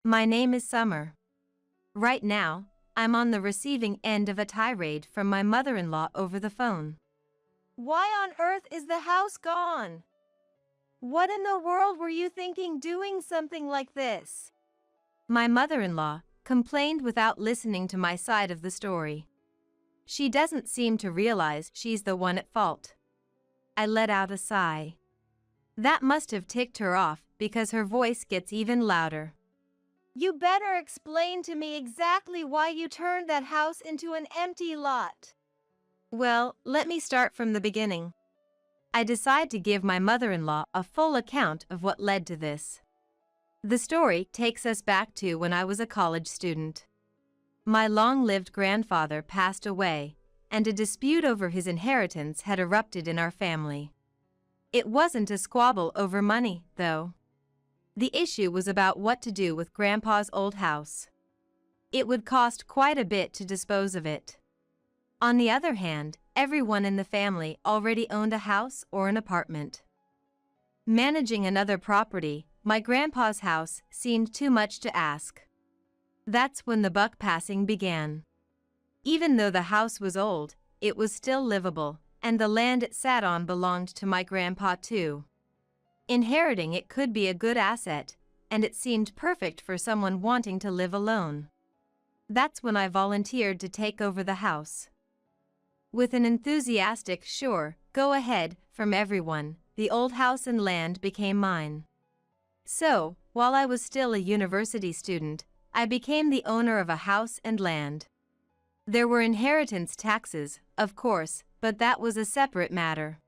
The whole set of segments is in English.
My name is Summer. Right now, I'm on the receiving end of a tirade from my mother-in-law over the phone. Why on earth is the house gone? What in the world were you thinking doing something like this? My mother-in-law complained without listening to my side of the story. She doesn't seem to realize she's the one at fault. I let out a sigh. That must have ticked her off because her voice gets even louder. You better explain to me exactly why you turned that house into an empty lot. Well, let me start from the beginning. I decide to give my mother-in-law a full account of what led to this. The story takes us back to when I was a college student. My long-lived grandfather passed away, and a dispute over his inheritance had erupted in our family. It wasn't a squabble over money, though. The issue was about what to do with Grandpa's old house. It would cost quite a bit to dispose of it. On the other hand, everyone in the family already owned a house or an apartment. Managing another property, my grandpa's house, seemed too much to ask. That's when the buck passing began. Even though the house was old, it was still livable, and the land it sat on belonged to my grandpa too. Inheriting it could be a good asset, and it seemed perfect for someone wanting to live alone. That's when I volunteered to take over the house. With an enthusiastic "sure, go ahead" from everyone, the old house and land became mine. So, while I was still a university student, I became the owner of a house and land. There were inheritance taxes, of course, but that was a separate matter.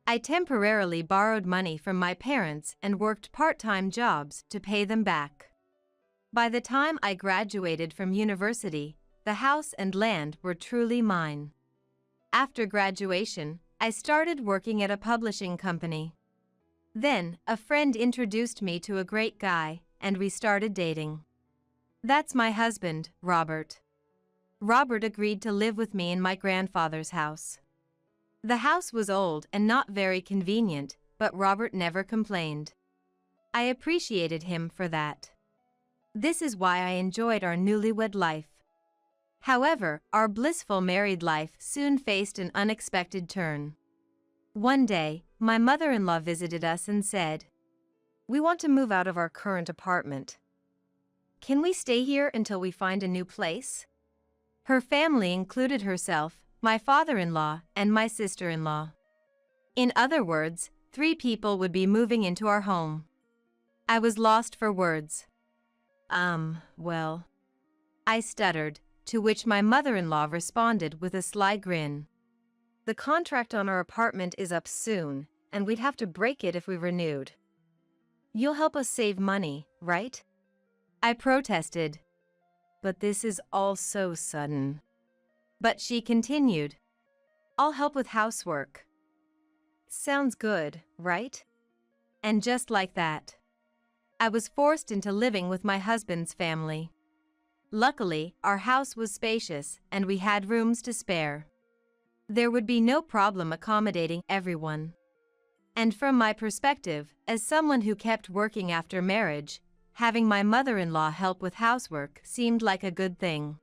I temporarily borrowed money from my parents and worked part-time jobs to pay them back. By the time I graduated from university, the house and land were truly mine. After graduation, I started working at a publishing company. Then, a friend introduced me to a great guy, and we started dating. That's my husband, Robert. Robert agreed to live with me in my grandfather's house. The house was old and not very convenient, but Robert never complained. I appreciated him for that. This is why I enjoyed our newlywed life. However, our blissful married life soon faced an unexpected turn. One day, my mother-in-law visited us and said, "We want to move out of our current apartment. Can we stay here until we find a new place?" Her family included herself, my father-in-law, and my sister-in-law. In other words, 3 people would be moving into our home. I was lost for words. Well, I stuttered, to which my mother-in-law responded with a sly grin. "The contract on our apartment is up soon, and we'd have to break it if we renewed. You'll help us save money, right?" I protested. "But this is all so sudden." But she continued, "I'll help with housework." Sounds good, right? And just like that, I was forced into living with my husband's family. Luckily, our house was spacious and we had rooms to spare. There would be no problem accommodating everyone. And from my perspective, as someone who kept working after marriage, having my mother-in-law help with housework seemed like a good thing.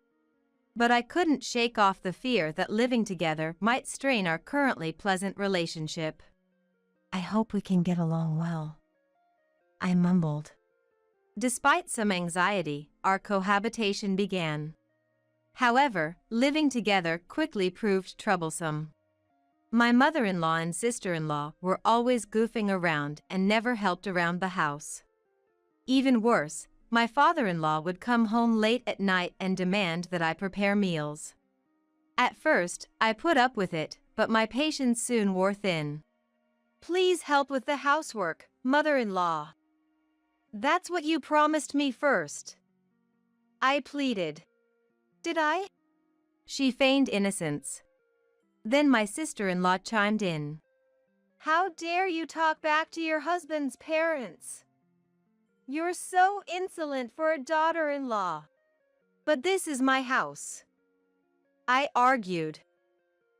But I couldn't shake off the fear that living together might strain our currently pleasant relationship. "I hope we can get along well," I mumbled. Despite some anxiety, our cohabitation began. However, living together quickly proved troublesome. My mother-in-law and sister-in-law were always goofing around and never helped around the house. Even worse, my father-in-law would come home late at night and demand that I prepare meals. At first, I put up with it, but my patience soon wore thin. "Please help with the housework, mother-in-law. That's what you promised me first," I pleaded. "Did I?" She feigned innocence. Then my sister-in-law chimed in. "How dare you talk back to your husband's parents? You're so insolent for a daughter-in-law." "But this is my house," I argued.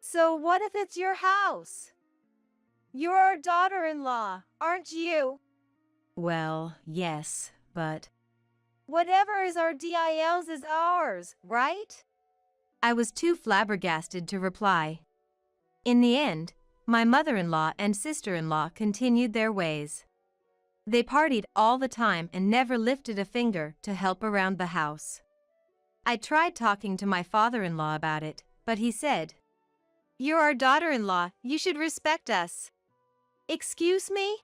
"So what if it's your house? You're our daughter-in-law, aren't you?" "Well, yes, but..." Whatever is our DILs is ours, right? I was too flabbergasted to reply. In the end, my mother-in-law and sister-in-law continued their ways. They partied all the time and never lifted a finger to help around the house. I tried talking to my father-in-law about it, but he said, "You're our daughter-in-law, you should respect us." Excuse me?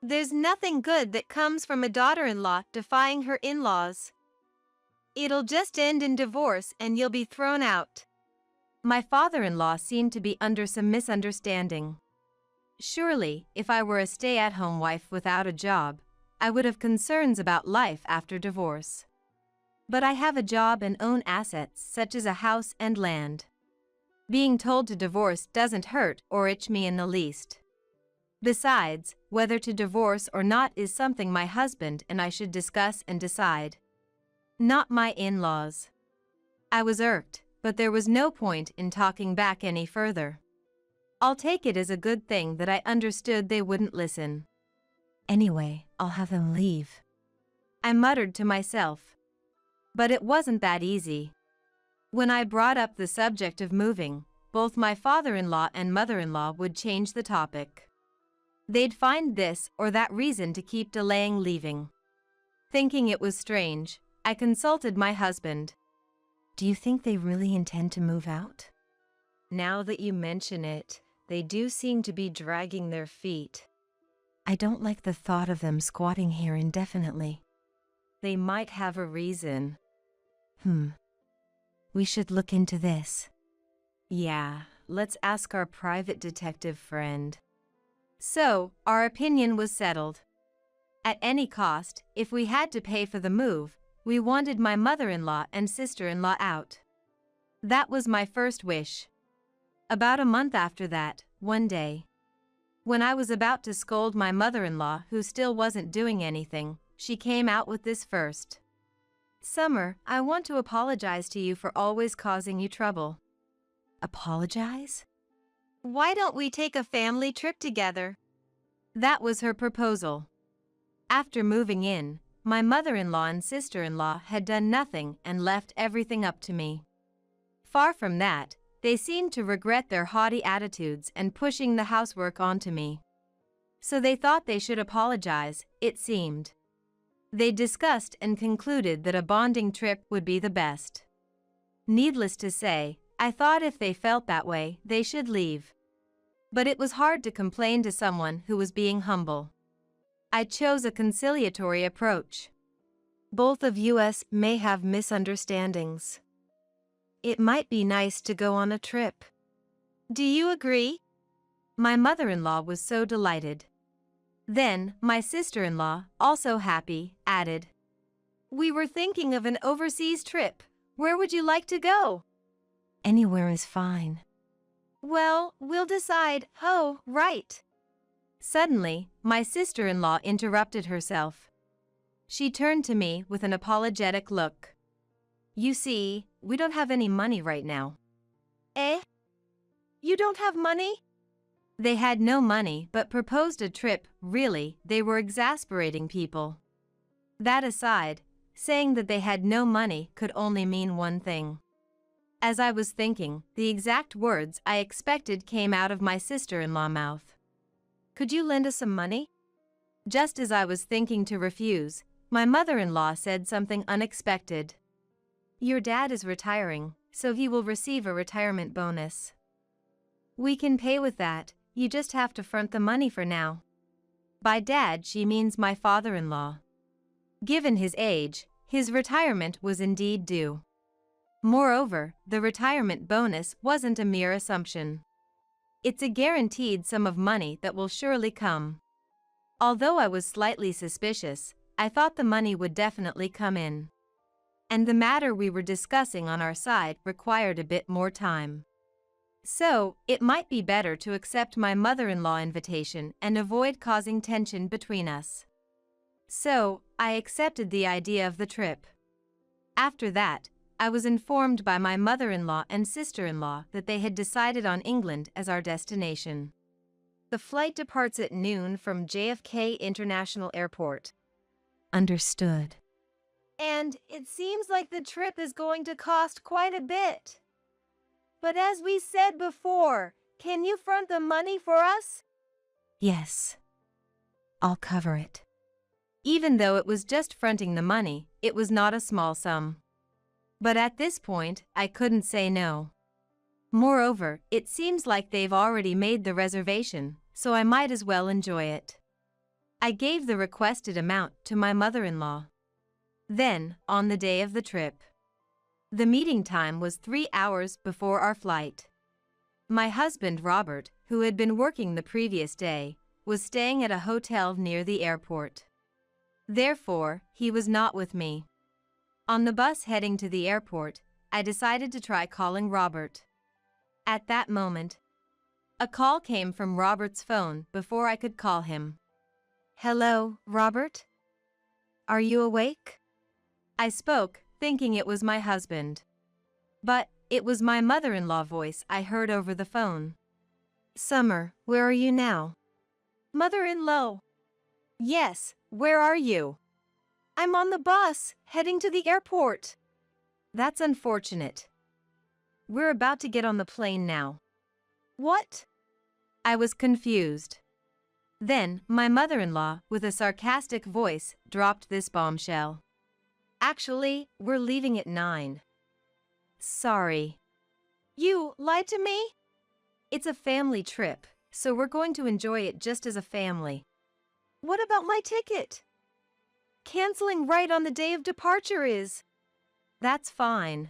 There's nothing good that comes from a daughter-in-law defying her in-laws. It'll just end in divorce and you'll be thrown out. My father-in-law seemed to be under some misunderstanding. Surely, if I were a stay-at-home wife without a job, I would have concerns about life after divorce. But I have a job and own assets such as a house and land. Being told to divorce doesn't hurt or itch me in the least. Besides, whether to divorce or not is something my husband and I should discuss and decide. Not my in-laws. I was irked, but there was no point in talking back any further. I'll take it as a good thing that I understood they wouldn't listen. Anyway, I'll have them leave, I muttered to myself. But it wasn't that easy. When I brought up the subject of moving, both my father-in-law and mother-in-law would change the topic. They'd find this or that reason to keep delaying leaving. Thinking it was strange, I consulted my husband. Do you think they really intend to move out? Now that you mention it, they do seem to be dragging their feet. I don't like the thought of them squatting here indefinitely. They might have a reason. We should look into this. Yeah, let's ask our private detective friend. So, our opinion was settled. At any cost, if we had to pay for the move, we wanted my mother-in-law and sister-in-law out. That was my first wish. About a month after that, one day, when I was about to scold my mother-in-law who still wasn't doing anything, she came out with this first. Summer, I want to apologize to you for always causing you trouble. Apologize? Why don't we take a family trip together? That was her proposal. After moving in, my mother-in-law and sister-in-law had done nothing and left everything up to me. Far from that, they seemed to regret their haughty attitudes and pushing the housework onto me. So they thought they should apologize, it seemed. They discussed and concluded that a bonding trip would be the best. Needless to say, I thought if they felt that way, they should leave. But it was hard to complain to someone who was being humble. I chose a conciliatory approach. Both of us may have misunderstandings. It might be nice to go on a trip. Do you agree? My mother-in-law was so delighted. Then, my sister-in-law, also happy, added, "We were thinking of an overseas trip. Where would you like to go?" "Anywhere is fine." "Well, we'll decide." "Oh, right." Suddenly, my sister-in-law interrupted herself. She turned to me with an apologetic look. "You see, we don't have any money right now." "Eh? You don't have money?" They had no money but proposed a trip. Really, they were exasperating people. That aside, saying that they had no money could only mean one thing. As I was thinking, the exact words I expected came out of my sister-in-law's mouth. "Could you lend us some money?" Just as I was thinking to refuse, my mother-in-law said something unexpected. "Your dad is retiring, so he will receive a retirement bonus. We can pay with that, you just have to front the money for now." By dad she means my father-in-law. Given his age, his retirement was indeed due. Moreover, the retirement bonus wasn't a mere assumption. It's a guaranteed sum of money that will surely come. Although I was slightly suspicious, I thought the money would definitely come in. And the matter we were discussing on our side required a bit more time. So, it might be better to accept my mother-in-law invitation and avoid causing tension between us. So, I accepted the idea of the trip. After that, I was informed by my mother-in-law and sister-in-law that they had decided on England as our destination. The flight departs at noon from JFK International Airport. Understood. And it seems like the trip is going to cost quite a bit. But as we said before, can you front the money for us? Yes, I'll cover it. Even though it was just fronting the money, it was not a small sum. But at this point, I couldn't say no. Moreover, it seems like they've already made the reservation, so I might as well enjoy it. I gave the requested amount to my mother-in-law. Then, on the day of the trip, the meeting time was 3 hours before our flight. My husband, Robert, who had been working the previous day, was staying at a hotel near the airport. Therefore, he was not with me. On the bus heading to the airport, I decided to try calling Robert. At that moment, a call came from Robert's phone before I could call him. Hello, Robert? Are you awake? I spoke, thinking it was my husband. But it was my mother-in-law voice I heard over the phone. Summer, where are you now? Mother-in-law. Yes, where are you? I'm on the bus, heading to the airport. That's unfortunate. We're about to get on the plane now. What? I was confused. Then, my mother-in-law, with a sarcastic voice, dropped this bombshell. Actually, we're leaving at 9. Sorry. You lied to me? It's a family trip, so we're going to enjoy it just as a family. What about my ticket? Canceling right on the day of departure is. That's fine.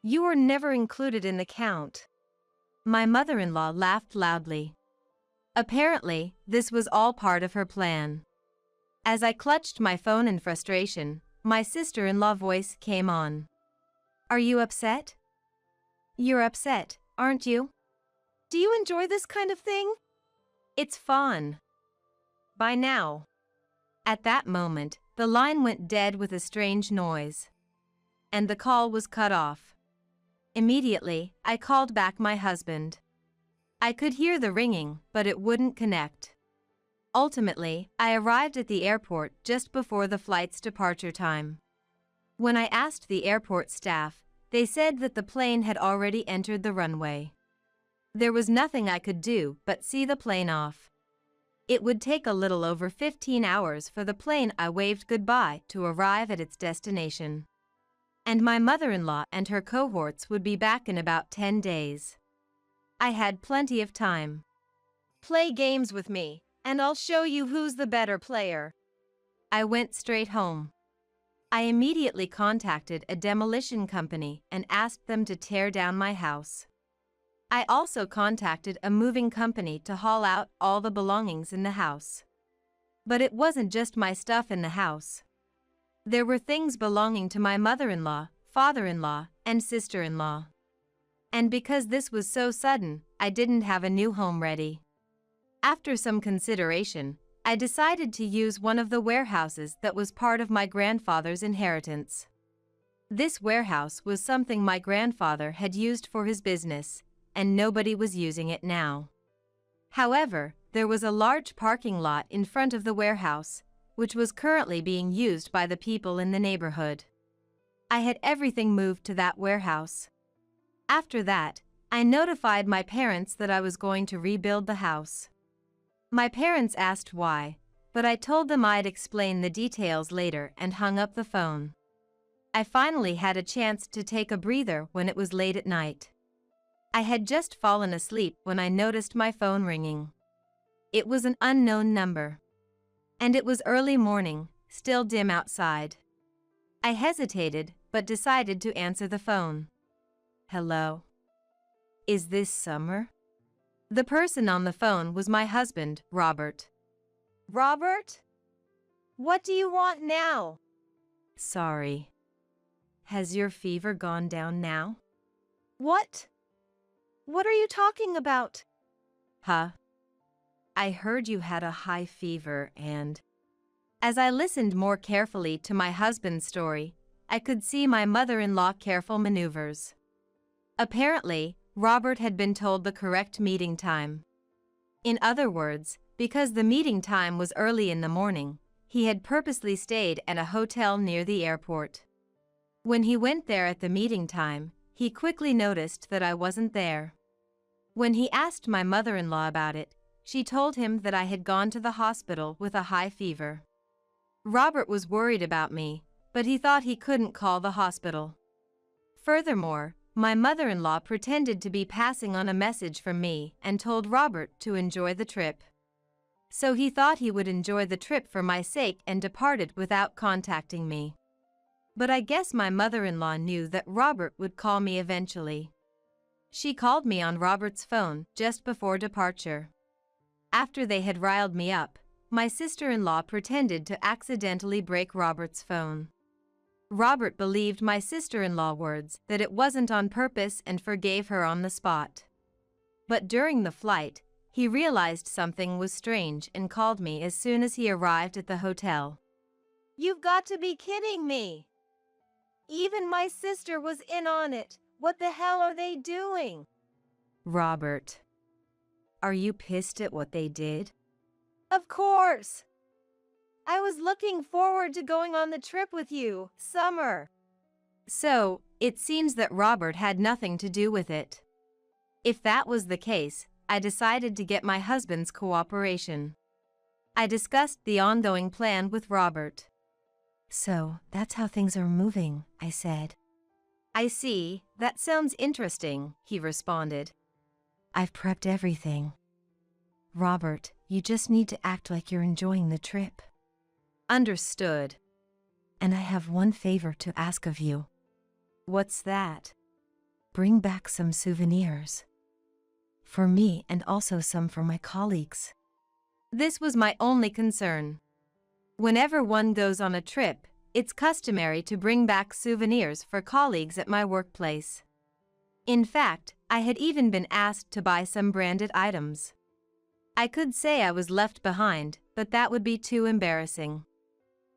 You were never included in the count. My mother-in-law laughed loudly. Apparently, this was all part of her plan. As I clutched my phone in frustration, my sister-in-law voice came on. Are you upset? You're upset, aren't you? Do you enjoy this kind of thing? It's fun. By now. At that moment, the line went dead with a strange noise. And the call was cut off. Immediately, I called back my husband. I could hear the ringing, but it wouldn't connect. Ultimately, I arrived at the airport just before the flight's departure time. When I asked the airport staff, they said that the plane had already entered the runway. There was nothing I could do but see the plane off. It would take a little over 15 hours for the plane I waved goodbye to arrive at its destination. And my mother-in-law and her cohorts would be back in about 10 days. I had plenty of time. Play games with me, and I'll show you who's the better player. I went straight home. I immediately contacted a demolition company and asked them to tear down my house. I also contacted a moving company to haul out all the belongings in the house. But it wasn't just my stuff in the house. There were things belonging to my mother-in-law, father-in-law, and sister-in-law. And because this was so sudden, I didn't have a new home ready. After some consideration, I decided to use one of the warehouses that was part of my grandfather's inheritance. This warehouse was something my grandfather had used for his business, and nobody was using it now. However, there was a large parking lot in front of the warehouse, which was currently being used by the people in the neighborhood. I had everything moved to that warehouse. After that, I notified my parents that I was going to rebuild the house. My parents asked why, but I told them I'd explain the details later and hung up the phone. I finally had a chance to take a breather when it was late at night. I had just fallen asleep when I noticed my phone ringing. It was an unknown number. And it was early morning, still dim outside. I hesitated, but decided to answer the phone. Hello? Is this Summer? The person on the phone was my husband, Robert. Robert? What do you want now? Sorry. Has your fever gone down now? What? What are you talking about? Huh? I heard you had a high fever and... As I listened more carefully to my husband's story, I could see my mother-in-law careful maneuvers. Apparently, Robert had been told the correct meeting time. In other words, because the meeting time was early in the morning, he had purposely stayed at a hotel near the airport. When he went there at the meeting time, he quickly noticed that I wasn't there. When he asked my mother-in-law about it, she told him that I had gone to the hospital with a high fever. Robert was worried about me, but he thought he couldn't call the hospital. Furthermore, my mother-in-law pretended to be passing on a message from me and told Robert to enjoy the trip. So he thought he would enjoy the trip for my sake and departed without contacting me. But I guess my mother-in-law knew that Robert would call me eventually. She called me on Robert's phone just before departure. After they had riled me up, my sister-in-law pretended to accidentally break Robert's phone. Robert believed my sister-in-law's words that it wasn't on purpose and forgave her on the spot. But during the flight, he realized something was strange and called me as soon as he arrived at the hotel. You've got to be kidding me. Even my sister was in on it. What the hell are they doing? Robert, are you pissed at what they did? Of course. I was looking forward to going on the trip with you, Summer. So, it seems that Robert had nothing to do with it. If that was the case, I decided to get my husband's cooperation. I discussed the ongoing plan with Robert. So, that's how things are moving, I said. I see, that sounds interesting, he responded. I've prepped everything. Robert, you just need to act like you're enjoying the trip. Understood. And I have one favor to ask of you. What's that? Bring back some souvenirs. For me and also some for my colleagues. This was my only concern. Whenever one goes on a trip, it's customary to bring back souvenirs for colleagues at my workplace. In fact, I had even been asked to buy some branded items. I could say I was left behind, but that would be too embarrassing.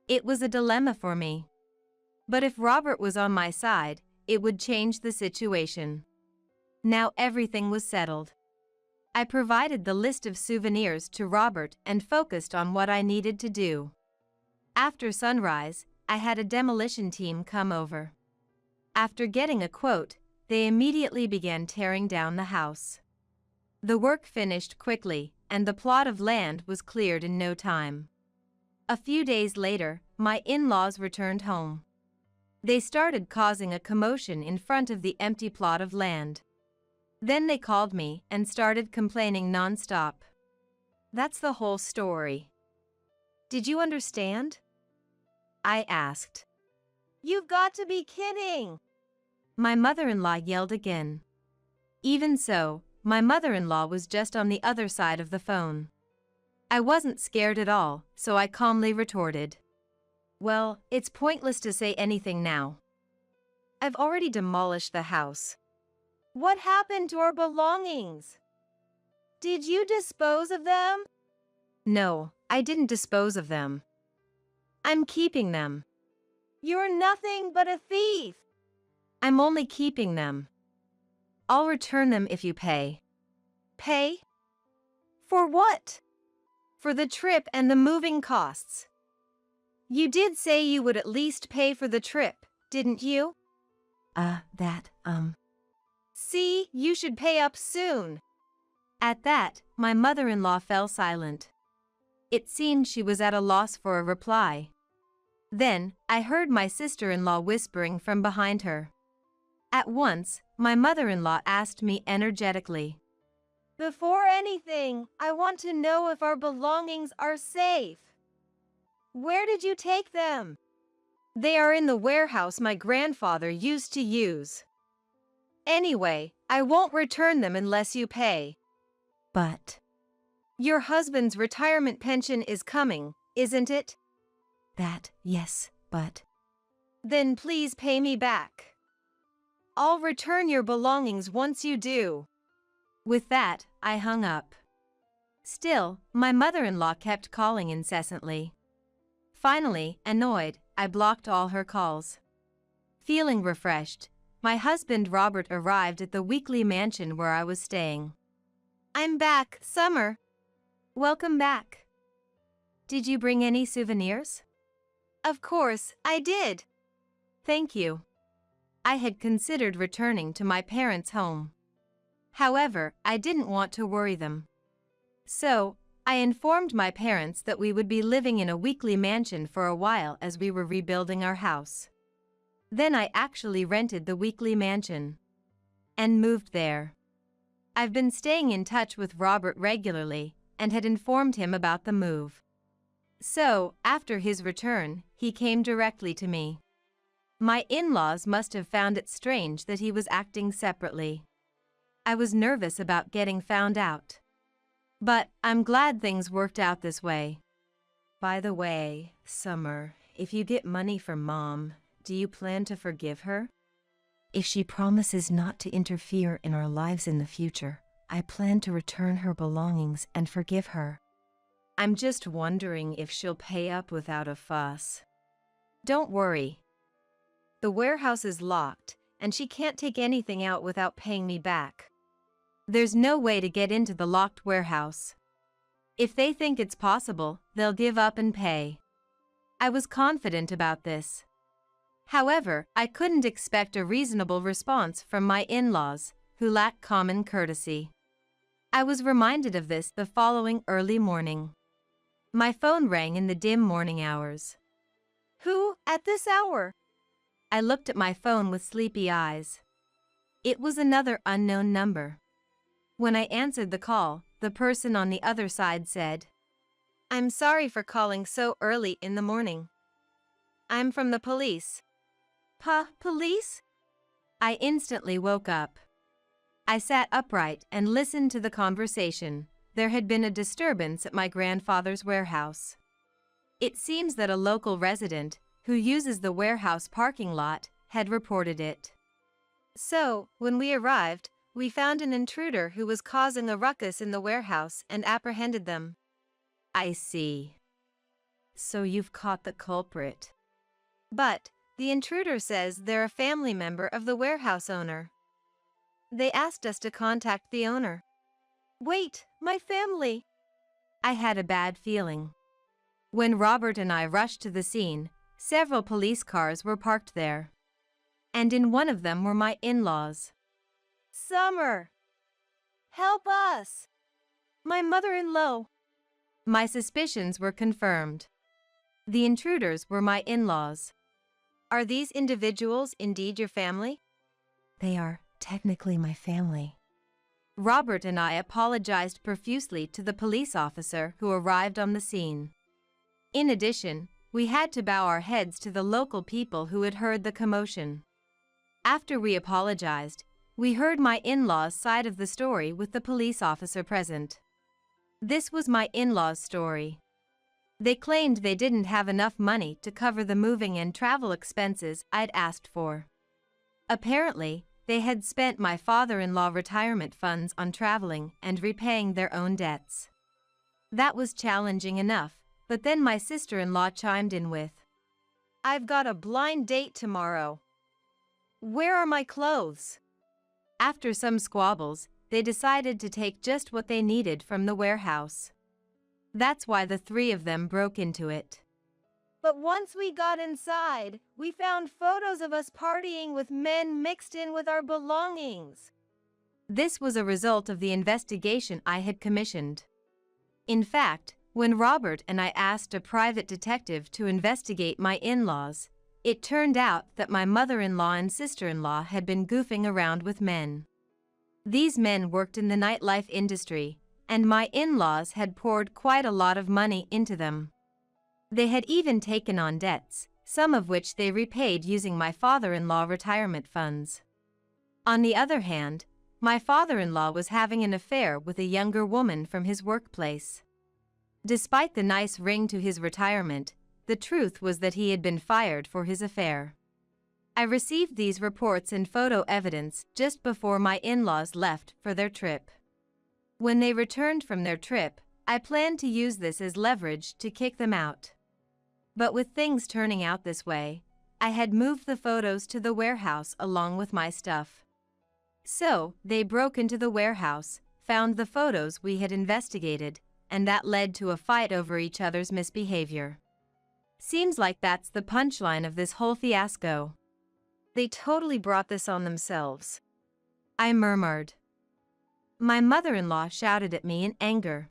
It was a dilemma for me. But if Robert was on my side, it would change the situation. Now everything was settled. I provided the list of souvenirs to Robert and focused on what I needed to do. After sunrise, I had a demolition team come over. After getting a quote, they immediately began tearing down the house. The work finished quickly, and the plot of land was cleared in no time. A few days later, my in-laws returned home. They started causing a commotion in front of the empty plot of land. Then they called me and started complaining non-stop. That's the whole story. Did you understand? I asked. You've got to be kidding. My mother-in-law yelled again. Even so, my mother-in-law was just on the other side of the phone. I wasn't scared at all, so I calmly retorted. Well, it's pointless to say anything now. I've already demolished the house. What happened to our belongings? Did you dispose of them? No, I didn't dispose of them. I'm keeping them. You're nothing but a thief. I'm only keeping them. I'll return them if you pay. Pay? For what? For the trip and the moving costs. You did say you would at least pay for the trip, didn't you? See, you should pay up soon. At that, my mother-in-law fell silent. It seemed she was at a loss for a reply. Then, I heard my sister-in-law whispering from behind her. At once, my mother-in-law asked me energetically. Before anything, I want to know if our belongings are safe. Where did you take them? They are in the warehouse my grandfather used to use. Anyway, I won't return them unless you pay. But your husband's retirement pension is coming, isn't it? Yes, but then please pay me back. I'll return your belongings once you do. With that, I hung up. Still, my mother-in-law kept calling incessantly. Finally, annoyed, I blocked all her calls. Feeling refreshed, my husband Robert arrived at the weekly mansion where I was staying. I'm back, Summer. Welcome back. Did you bring any souvenirs? Of course, I did. Thank you. I had considered returning to my parents' home. However, I didn't want to worry them. So, I informed my parents that we would be living in a weekly mansion for a while as we were rebuilding our house. Then I actually rented the weekly mansion and moved there. I've been staying in touch with Robert regularly and had informed him about the move. So, after his return, he came directly to me. My in-laws must have found it strange that he was acting separately. I was nervous about getting found out. But I'm glad things worked out this way. By the way, Summer, if you get money from Mom, do you plan to forgive her? If she promises not to interfere in our lives in the future, I plan to return her belongings and forgive her. I'm just wondering if she'll pay up without a fuss. Don't worry. The warehouse is locked, and she can't take anything out without paying me back. There's no way to get into the locked warehouse. If they think it's possible, they'll give up and pay. I was confident about this. However, I couldn't expect a reasonable response from my in-laws, who lack common courtesy. I was reminded of this the following early morning. My phone rang in the dim morning hours. Who, at this hour? I looked at my phone with sleepy eyes. It was another unknown number. When I answered the call, the person on the other side said, I'm sorry for calling so early in the morning. I'm from the police. Police? I instantly woke up. I sat upright and listened to the conversation. There had been a disturbance at my grandfather's warehouse. It seems that a local resident, who uses the warehouse parking lot, had reported it. So, when we arrived, we found an intruder who was causing a ruckus in the warehouse and apprehended them. I see. So you've caught the culprit. But, the intruder says they're a family member of the warehouse owner. They asked us to contact the owner. Wait, my family! I had a bad feeling. When Robert and I rushed to the scene, several police cars were parked there. And in one of them were my in-laws. Summer! Help us! My mother-in-law! My suspicions were confirmed. The intruders were my in-laws. Are these individuals indeed your family? They are technically my family. Robert and I apologized profusely to the police officer who arrived on the scene. In addition, we had to bow our heads to the local people who had heard the commotion. After we apologized, we heard my in-laws' side of the story with the police officer present. This was my in-laws' story. They claimed they didn't have enough money to cover the moving and travel expenses I'd asked for. Apparently, they had spent my father-in-law retirement funds on traveling and repaying their own debts. That was challenging enough, but then my sister-in-law chimed in with, I've got a blind date tomorrow. Where are my clothes? After some squabbles, they decided to take just what they needed from the warehouse. That's why the three of them broke into it. But once we got inside, we found photos of us partying with men mixed in with our belongings. This was a result of the investigation I had commissioned. In fact, when Robert and I asked a private detective to investigate my in-laws, it turned out that my mother-in-law and sister-in-law had been goofing around with men. These men worked in the nightlife industry, and my in-laws had poured quite a lot of money into them. They had even taken on debts, some of which they repaid using my father-in-law retirement funds. On the other hand, my father-in-law was having an affair with a younger woman from his workplace. Despite the nice ring to his retirement, the truth was that he had been fired for his affair. I received these reports and photo evidence just before my in-laws left for their trip. When they returned from their trip, I planned to use this as leverage to kick them out. But with things turning out this way, I had moved the photos to the warehouse along with my stuff. So, they broke into the warehouse, found the photos we had investigated, and that led to a fight over each other's misbehavior. Seems like that's the punchline of this whole fiasco. They totally brought this on themselves, I murmured. My mother-in-law shouted at me in anger.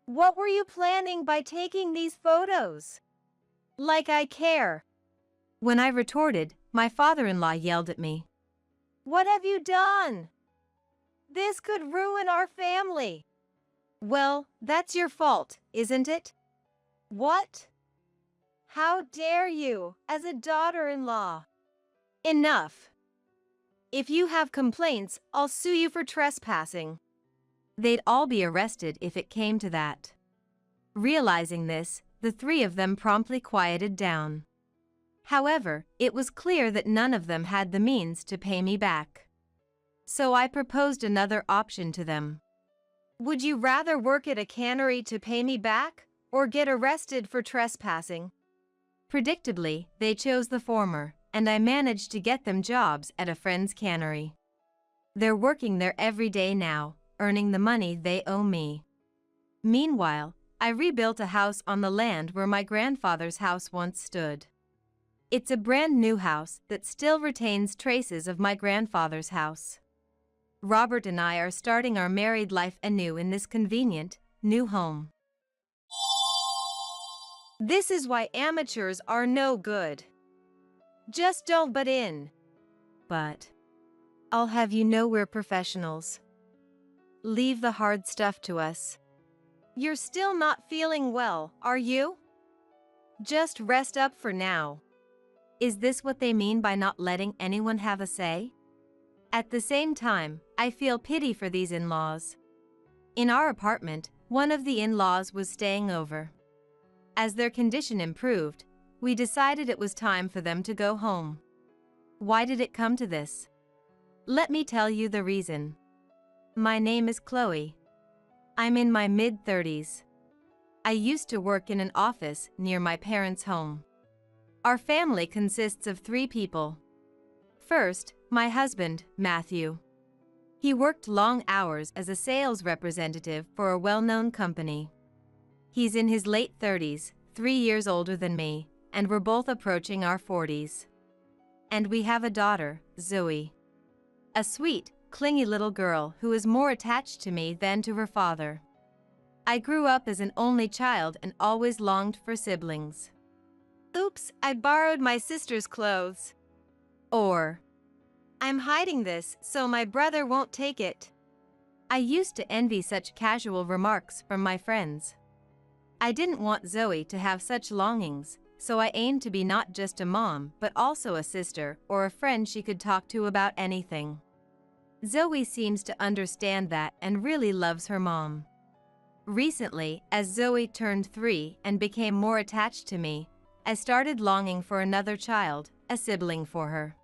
What were you planning by taking these photos? Like I care. When I retorted, my father-in-law yelled at me. What have you done? This could ruin our family. Well, that's your fault, isn't it? What? How dare you, as a daughter-in-law? Enough. If you have complaints, I'll sue you for trespassing. They'd all be arrested if it came to that. Realizing this, the three of them promptly quieted down. However, it was clear that none of them had the means to pay me back. So I proposed another option to them. Would you rather work at a cannery to pay me back, or get arrested for trespassing? Predictably, they chose the former, and I managed to get them jobs at a friend's cannery. They're working there every day now, earning the money they owe me. Meanwhile, I rebuilt a house on the land where my grandfather's house once stood. It's a brand new house that still retains traces of my grandfather's house. Robert and I are starting our married life anew in this convenient, new home. This is why amateurs are no good. Just don't butt in. But I'll have you know we're professionals. Leave the hard stuff to us. You're still not feeling well, are you? Just rest up for now. Is this what they mean by not letting anyone have a say? At the same time, I feel pity for these in-laws. In our apartment, one of the in-laws was staying over. As their condition improved, we decided it was time for them to go home. Why did it come to this? Let me tell you the reason. My name is Chloe. I'm in my mid-30s. I used to work in an office near my parents' home. Our family consists of 3 people. First, my husband, Matthew. He worked long hours as a sales representative for a well-known company. He's in his late 30s, 3 years older than me, and we're both approaching our 40s. And we have a daughter, Zoe. A sweet, clingy little girl who is more attached to me than to her father. I grew up as an only child and always longed for siblings. Oops, I borrowed my sister's clothes. Or, I'm hiding this so my brother won't take it. I used to envy such casual remarks from my friends. I didn't want Zoe to have such longings, so I aimed to be not just a mom but also a sister or a friend she could talk to about anything. Zoe seems to understand that and really loves her mom. Recently, as Zoe turned 3 and became more attached to me, I started longing for another child, a sibling for her.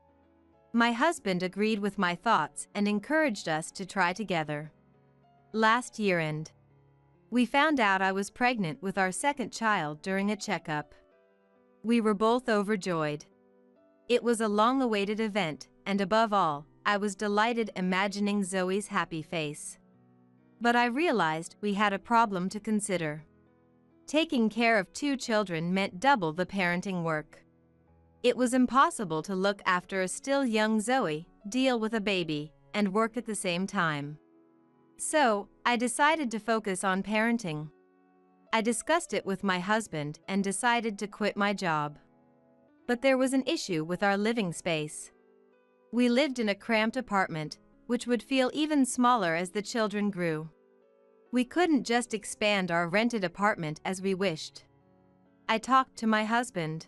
My husband agreed with my thoughts and encouraged us to try together. Last year-end, we found out I was pregnant with our second child during a checkup. We were both overjoyed. It was a long-awaited event, and above all, I was delighted imagining Zoe's happy face. But I realized we had a problem to consider. Taking care of 2 children meant double the parenting work. It was impossible to look after a still young Zoe, deal with a baby, and work at the same time. So, I decided to focus on parenting. I discussed it with my husband and decided to quit my job. But there was an issue with our living space. We lived in a cramped apartment, which would feel even smaller as the children grew. We couldn't just expand our rented apartment as we wished. I talked to my husband.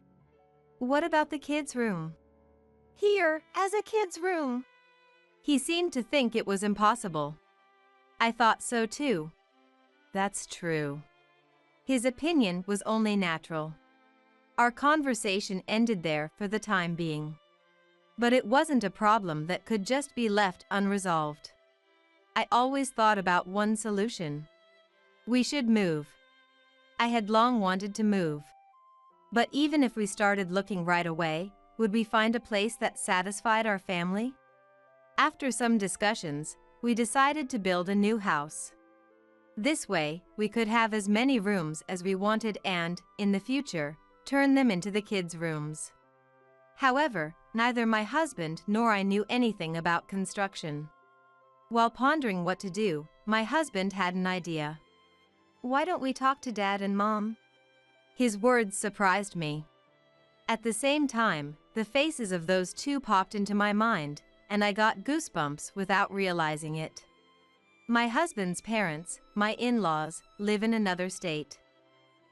What about the kids' room? Here, as a kid's room. He seemed to think it was impossible. I thought so too. That's true. His opinion was only natural. Our conversation ended there for the time being. But it wasn't a problem that could just be left unresolved. I always thought about one solution. We should move. I had long wanted to move. But even if we started looking right away, would we find a place that satisfied our family? After some discussions, we decided to build a new house. This way, we could have as many rooms as we wanted and, in the future, turn them into the kids' rooms. However, neither my husband nor I knew anything about construction. While pondering what to do, my husband had an idea. Why don't we talk to Dad and Mom? His words surprised me. At the same time, the faces of those two popped into my mind, and I got goosebumps without realizing it. My husband's parents, my in-laws, live in another state.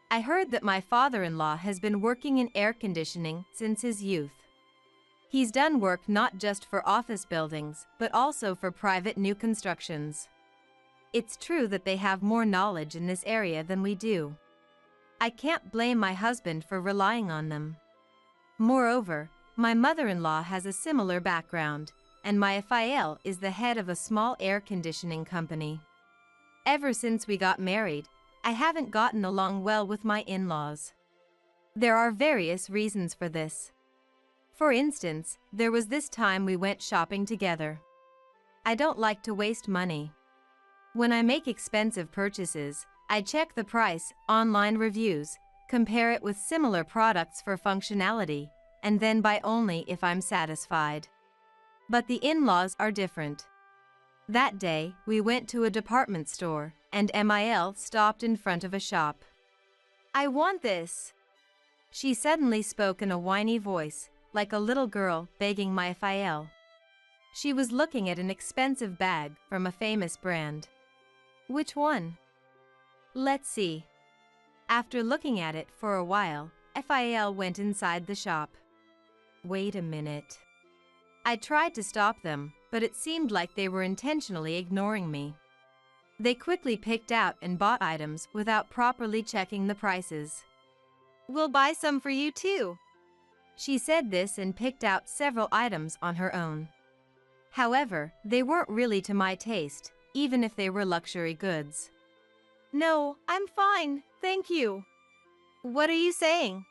I heard that my father-in-law has been working in air conditioning since his youth. He's done work not just for office buildings, but also for private new constructions. It's true that they have more knowledge in this area than we do. I can't blame my husband for relying on them. Moreover, my mother-in-law has a similar background, and my FIL is the head of a small air conditioning company. Ever since we got married, I haven't gotten along well with my in-laws. There are various reasons for this. For instance, there was this time we went shopping together. I don't like to waste money. When I make expensive purchases, I check the price, online reviews, compare it with similar products for functionality, and then buy only if I'm satisfied. But the in-laws are different. That day, we went to a department store, and MIL stopped in front of a shop. I want this. She suddenly spoke in a whiny voice, like a little girl begging my FIL. She was looking at an expensive bag from a famous brand. Which one? Let's see. After looking at it for a while, FIL went inside the shop. Wait a minute. I tried to stop them, but it seemed like they were intentionally ignoring me. They quickly picked out and bought items without properly checking the prices. We'll buy some for you too. She said this and picked out several items on her own. However, they weren't really to my taste, even if they were luxury goods. No, I'm fine, thank you. What are you saying?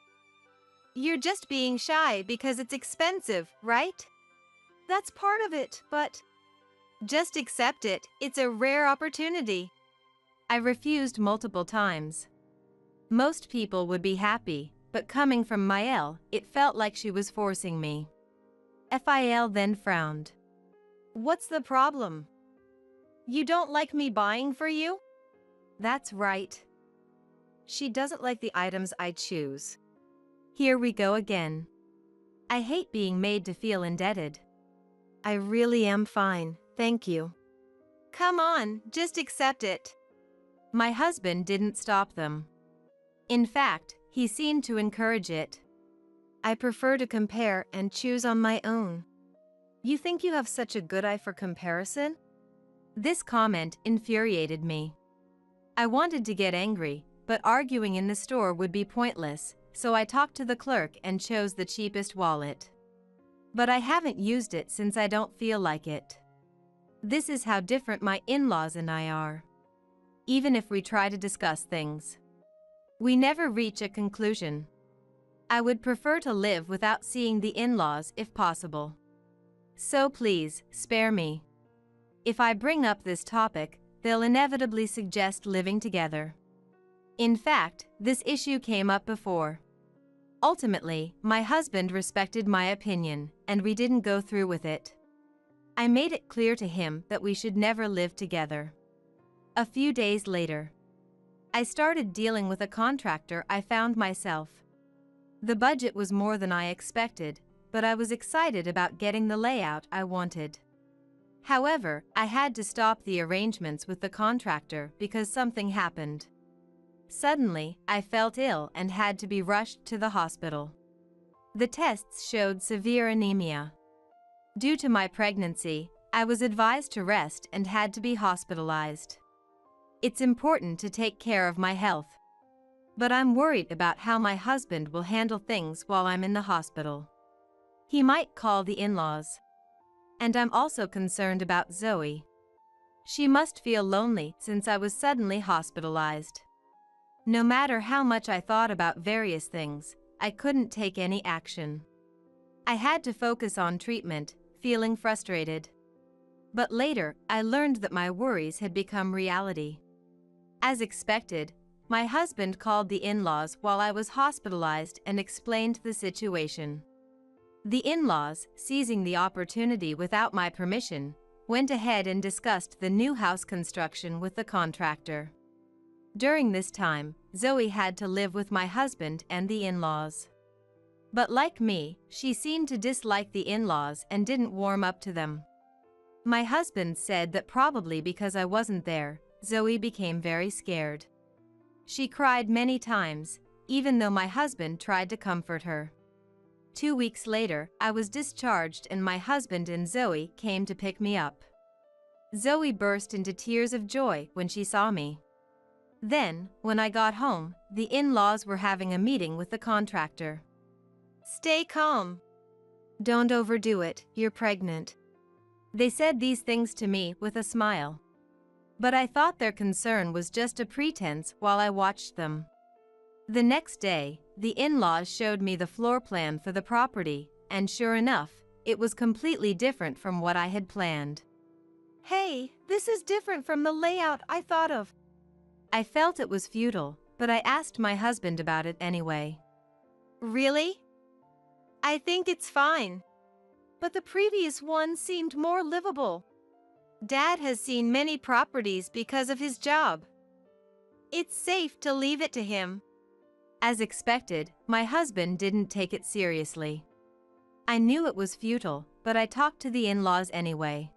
You're just being shy because it's expensive, right? That's part of it, but just accept it, it's a rare opportunity. I refused multiple times. Most people would be happy, but coming from Maëlle, it felt like she was forcing me. FIL then frowned. What's the problem? You don't like me buying for you? That's right. She doesn't like the items I choose. Here we go again. I hate being made to feel indebted. I really am fine, thank you. Come on, just accept it. My husband didn't stop them. In fact, he seemed to encourage it. I prefer to compare and choose on my own. You think you have such a good eye for comparison? This comment infuriated me. I wanted to get angry, but arguing in the store would be pointless, so I talked to the clerk and chose the cheapest wallet. But I haven't used it since I don't feel like it. This is how different my in-laws and I are. Even if we try to discuss things, we never reach a conclusion. I would prefer to live without seeing the in-laws if possible. So please, spare me. If I bring up this topic, they'll inevitably suggest living together. In fact, this issue came up before. Ultimately, my husband respected my opinion, and we didn't go through with it. I made it clear to him that we should never live together. A few days later, I started dealing with a contractor I found myself. The budget was more than I expected, but I was excited about getting the layout I wanted. However, I had to stop the arrangements with the contractor because something happened. Suddenly, I felt ill and had to be rushed to the hospital. The tests showed severe anemia. Due to my pregnancy, I was advised to rest and had to be hospitalized. It's important to take care of my health. But I'm worried about how my husband will handle things while I'm in the hospital. He might call the in-laws. And I'm also concerned about Zoe. She must feel lonely since I was suddenly hospitalized. No matter how much I thought about various things, I couldn't take any action. I had to focus on treatment, feeling frustrated. But later, I learned that my worries had become reality. As expected, my husband called the in-laws while I was hospitalized and explained the situation. The in-laws, seizing the opportunity without my permission, went ahead and discussed the new house construction with the contractor. During this time, Zoe had to live with my husband and the in-laws. But like me, she seemed to dislike the in-laws and didn't warm up to them. My husband said that probably because I wasn't there, Zoe became very scared. She cried many times, even though my husband tried to comfort her. 2 weeks later, I was discharged and my husband and Zoe came to pick me up. Zoe burst into tears of joy when she saw me. Then, when I got home, the in-laws were having a meeting with the contractor. Stay calm. Don't overdo it, you're pregnant. They said these things to me with a smile. But I thought their concern was just a pretense while I watched them. The next day, the in-laws showed me the floor plan for the property, and sure enough, it was completely different from what I had planned. Hey, this is different from the layout I thought of. I felt it was futile, but I asked my husband about it anyway. Really? I think it's fine. But the previous one seemed more livable. Dad has seen many properties because of his job. It's safe to leave it to him. As expected, my husband didn't take it seriously. I knew it was futile, but I talked to the in-laws anyway.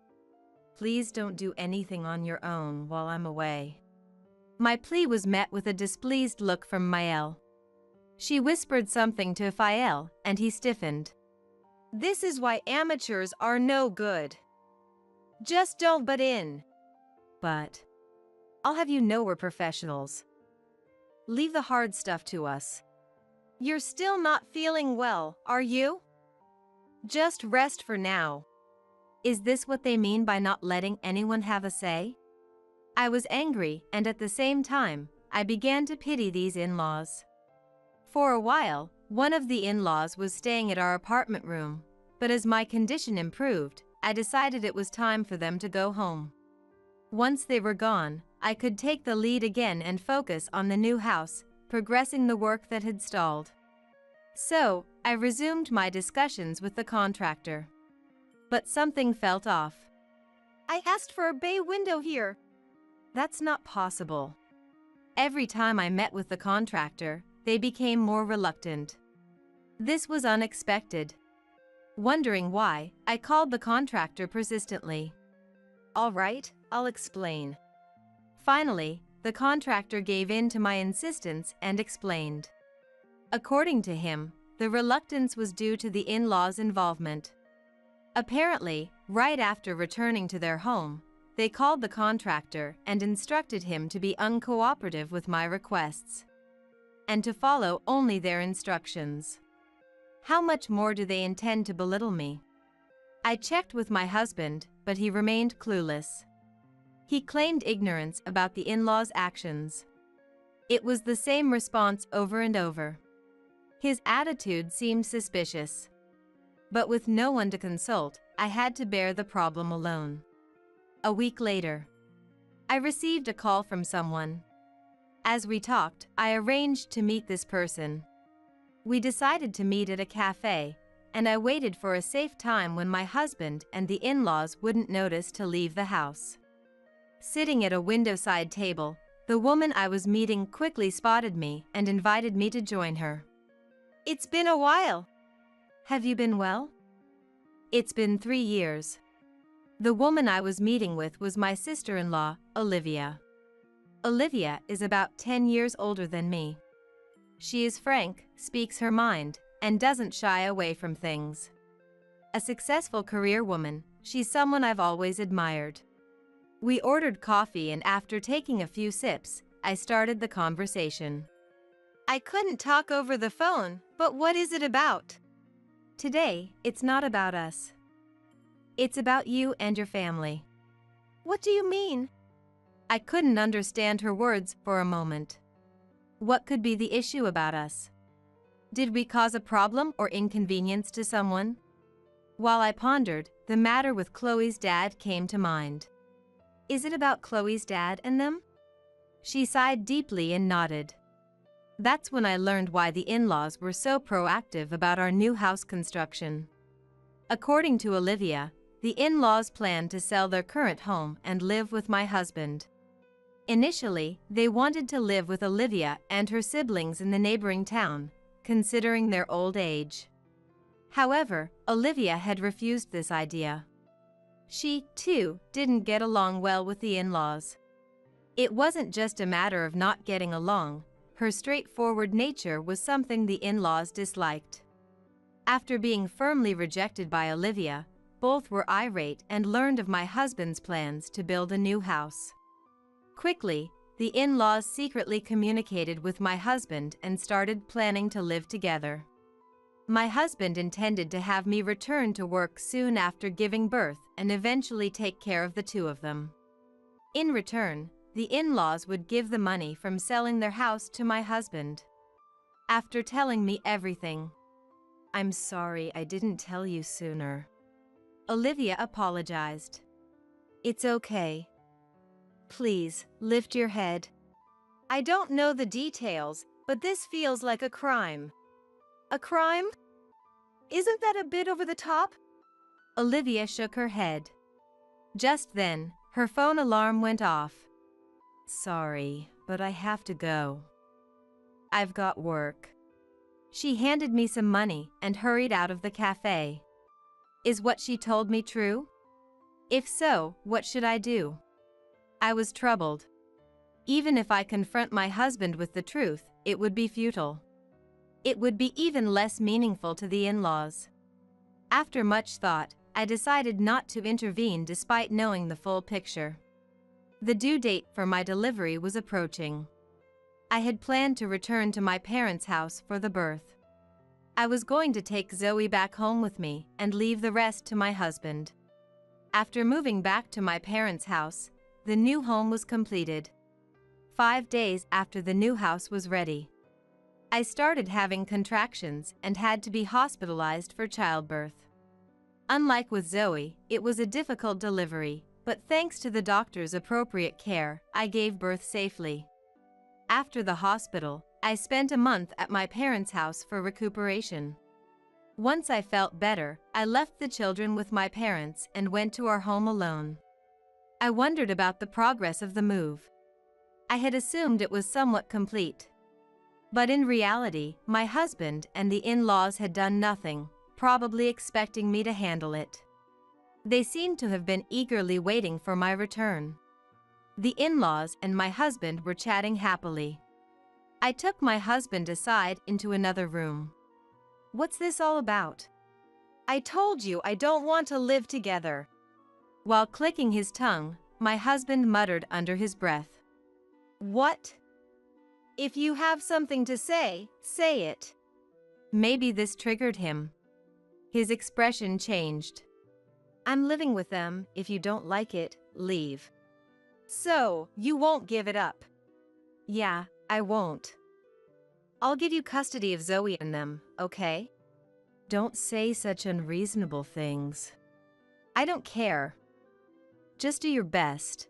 Please don't do anything on your own while I'm away. My plea was met with a displeased look from Maëlle. She whispered something to Fael, and he stiffened. This is why amateurs are no good. Just don't butt in. But I'll have you know we're professionals. Leave the hard stuff to us. You're still not feeling well, are you? Just rest for now. Is this what they mean by not letting anyone have a say? I was angry, and at the same time, I began to pity these in-laws. For a while, one of the in-laws was staying at our apartment room, but as my condition improved, I decided it was time for them to go home. Once they were gone, I could take the lead again and focus on the new house, progressing the work that had stalled. So, I resumed my discussions with the contractor. But something felt off. I asked for a bay window here. That's not possible. Every time I met with the contractor, they became more reluctant. This was unexpected. Wondering why, I called the contractor persistently. All right, I'll explain. Finally, the contractor gave in to my insistence and explained. According to him, the reluctance was due to the in-laws' involvement. Apparently, right after returning to their home, they called the contractor and instructed him to be uncooperative with my requests, and to follow only their instructions. How much more do they intend to belittle me? I checked with my husband, but he remained clueless. He claimed ignorance about the in-laws' actions. It was the same response over and over. His attitude seemed suspicious. But with no one to consult, I had to bear the problem alone. A week later, I received a call from someone. As we talked, I arranged to meet this person. We decided to meet at a cafe, and I waited for a safe time when my husband and the in-laws wouldn't notice to leave the house. Sitting at a window-side table, the woman I was meeting quickly spotted me and invited me to join her. It's been a while. Have you been well? It's been 3 years. The woman I was meeting with was my sister-in-law, Olivia. Olivia is about 10 years older than me. She is frank, speaks her mind, and doesn't shy away from things. A successful career woman, she's someone I've always admired. We ordered coffee and after taking a few sips, I started the conversation. I couldn't talk over the phone, but what is it about? Today, it's not about us. It's about you and your family. What do you mean? I couldn't understand her words for a moment. What could be the issue about us? Did we cause a problem or inconvenience to someone? While I pondered, the matter with Chloe's dad came to mind. Is it about Chloe's dad and them? She sighed deeply and nodded. That's when I learned why the in-laws were so proactive about our new house construction. According to Olivia, the in-laws planned to sell their current home and live with my husband. Initially, they wanted to live with Olivia and her siblings in the neighboring town, considering their old age. However, Olivia had refused this idea. She, too, didn't get along well with the in-laws. It wasn't just a matter of not getting along, her straightforward nature was something the in-laws disliked. After being firmly rejected by Olivia, both were irate and learned of my husband's plans to build a new house. Quickly, the in-laws secretly communicated with my husband and started planning to live together. My husband intended to have me return to work soon after giving birth and eventually take care of the two of them. In return, the in-laws would give the money from selling their house to my husband. After telling me everything, "I'm sorry I didn't tell you sooner," Olivia apologized. "It's okay. Please, lift your head." I don't know the details, but this feels like a crime. A crime? Isn't that a bit over the top? Olivia shook her head. Just then, her phone alarm went off. "Sorry, but I have to go. I've got work." She handed me some money and hurried out of the cafe. Is what she told me true? If so, what should I do? I was troubled. Even if I confront my husband with the truth, it would be futile. It would be even less meaningful to the in-laws. After much thought, I decided not to intervene despite knowing the full picture. The due date for my delivery was approaching. I had planned to return to my parents' house for the birth. I was going to take Zoe back home with me and leave the rest to my husband. After moving back to my parents' house, the new home was completed. 5 days after the new house was ready, I started having contractions and had to be hospitalized for childbirth. Unlike with Zoe, it was a difficult delivery, but thanks to the doctor's appropriate care, I gave birth safely. After the hospital, I spent a month at my parents' house for recuperation. Once I felt better, I left the children with my parents and went to our home alone. I wondered about the progress of the move. I had assumed it was somewhat complete. But in reality, my husband and the in-laws had done nothing, probably expecting me to handle it. They seemed to have been eagerly waiting for my return. The in-laws and my husband were chatting happily. I took my husband aside into another room. "What's this all about?" I told you I don't want to live together. While clicking his tongue, my husband muttered under his breath. What? If you have something to say, say it. Maybe this triggered him. His expression changed. "I'm living with them. If you don't like it, leave." So, you won't give it up? "Yeah, I won't. I'll give you custody of Zoe and them, okay?" "Don't say such unreasonable things." "I don't care. Just do your best."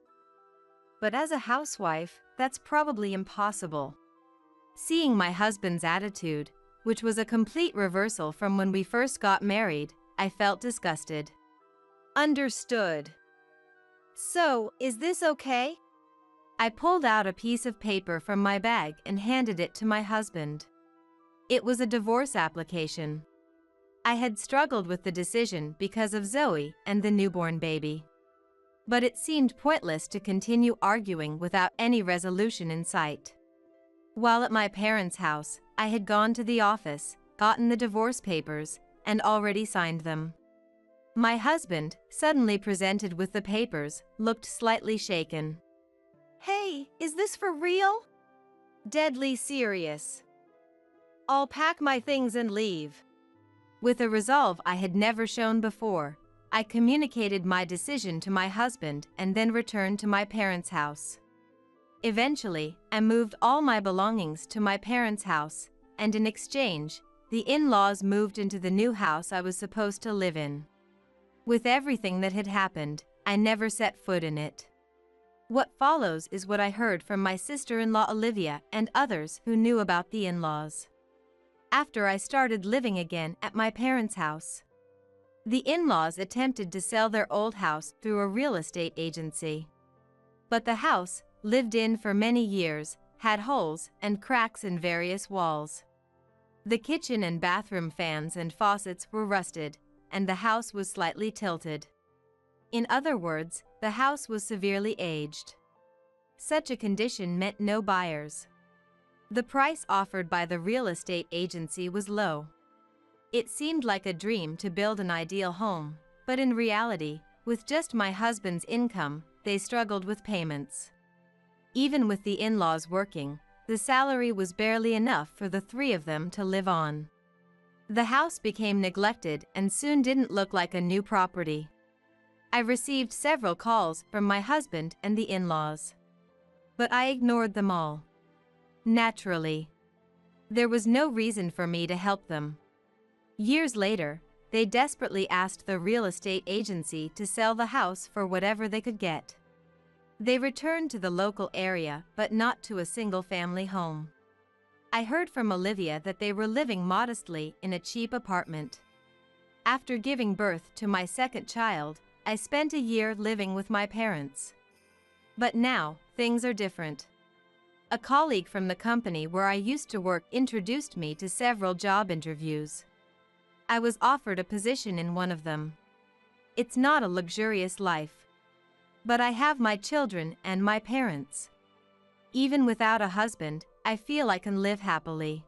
But as a housewife, that's probably impossible. Seeing my husband's attitude, which was a complete reversal from when we first got married, I felt disgusted. Understood. So, is this okay? I pulled out a piece of paper from my bag and handed it to my husband. It was a divorce application. I had struggled with the decision because of Zoe and the newborn baby. But it seemed pointless to continue arguing without any resolution in sight. While at my parents' house, I had gone to the office, gotten the divorce papers, and already signed them. My husband, suddenly presented with the papers, looked slightly shaken. "Hey, is this for real?" "Deadly serious. I'll pack my things and leave." With a resolve I had never shown before, I communicated my decision to my husband and then returned to my parents' house. Eventually, I moved all my belongings to my parents' house, and in exchange, the in-laws moved into the new house I was supposed to live in. With everything that had happened, I never set foot in it. What follows is what I heard from my sister-in-law Olivia and others who knew about the in-laws. After I started living again at my parents' house, the in-laws attempted to sell their old house through a real estate agency. But the house, lived in for many years, had holes and cracks in various walls. The kitchen and bathroom fans and faucets were rusted, and the house was slightly tilted. In other words, the house was severely aged. Such a condition meant no buyers. The price offered by the real estate agency was low. It seemed like a dream to build an ideal home, but in reality, with just my husband's income, they struggled with payments. Even with the in-laws working, the salary was barely enough for the three of them to live on. The house became neglected and soon didn't look like a new property. I received several calls from my husband and the in-laws, but I ignored them all. Naturally, there was no reason for me to help them. Years later, they desperately asked the real estate agency to sell the house for whatever they could get. They returned to the local area, but not to a single-family home. I heard from Olivia that they were living modestly in a cheap apartment. After giving birth to my second child, I spent a year living with my parents. But now, things are different. A colleague from the company where I used to work introduced me to several job interviews. I was offered a position in one of them. It's not a luxurious life, but I have my children and my parents. Even without a husband, I feel I can live happily.